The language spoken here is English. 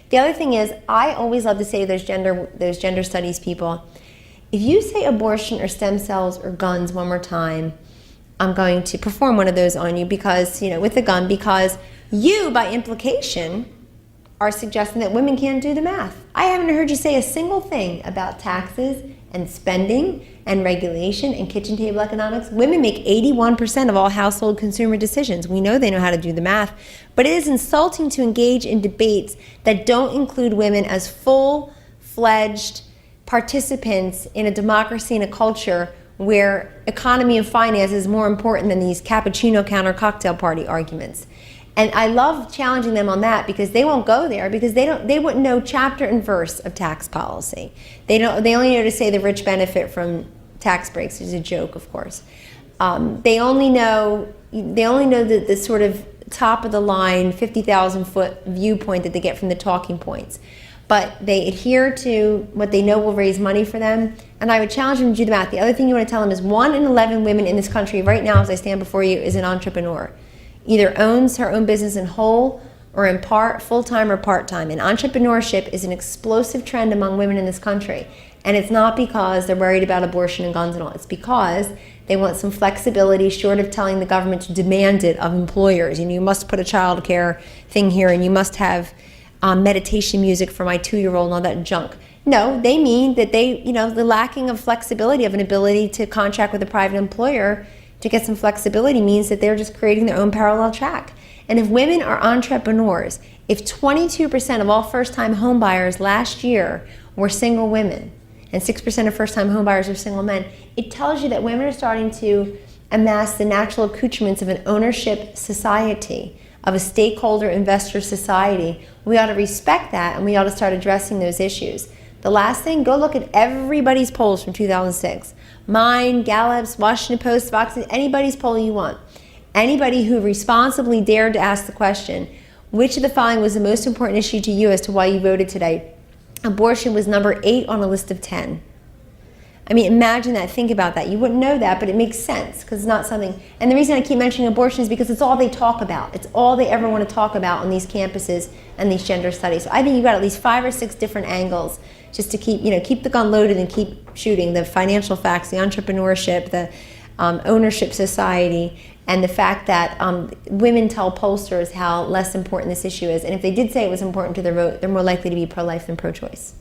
The other thing is, I always love to say to those gender studies people, if you say abortion or stem cells or guns one more time, I'm going to perform one of those on you because, with a gun, because you, by implication, are suggesting that women can't do the math. I haven't heard you say a single thing about taxes and spending and regulation and kitchen table economics. Women make 81% of all household consumer decisions. We know they know how to do the math, but it is insulting to engage in debates that don't include women as full-fledged participants in a democracy and a culture where economy and finance is more important than these cappuccino counter cocktail party arguments. And I love challenging them on that because they won't go there because they wouldn't know chapter and verse of tax policy. They only know to say the rich benefit from tax breaks, which is a joke, of course. They only know the sort of top of the line 50,000 foot viewpoint that they get from the talking points. But they adhere to what they know will raise money for them. And I would challenge them to do the math. The other thing you want to tell them is 1 in 11 women in this country right now, as I stand before you, is an entrepreneur. Either owns her own business in whole or in part, full-time or part-time. And entrepreneurship is an explosive trend among women in this country. And it's not because they're worried about abortion and guns and all. It's because they want some flexibility short of telling the government to demand it of employers. You must put a child care thing here and you must have meditation music for my 2-year-old and all that junk. No, they mean that the lacking of flexibility of an ability to contract with a private employer to get some flexibility means that they're just creating their own parallel track. And if women are entrepreneurs, if 22% of all first-time home buyers last year were single women and 6% of first-time home buyers are single men, it tells you that women are starting to amass the natural accoutrements of an ownership society, of a stakeholder investor society. We ought to respect that and we ought to start addressing those issues. The last thing, go look at everybody's polls from 2006. Mine, Gallup's, Washington Post, Fox, anybody's poll you want. Anybody who responsibly dared to ask the question, which of the following was the most important issue to you as to why you voted today? Abortion was number 8 on a list of 10. I mean, imagine that, think about that. You wouldn't know that, but it makes sense because it's not something, and the reason I keep mentioning abortion is because it's all they talk about. It's all they ever want to talk about on these campuses and these gender studies. So I think you've got at least 5 or 6 different angles just to keep the gun loaded and keep shooting. The financial facts, the entrepreneurship, the ownership society, and the fact that women tell pollsters how less important this issue is. And if they did say it was important to their vote, they're more likely to be pro-life than pro-choice.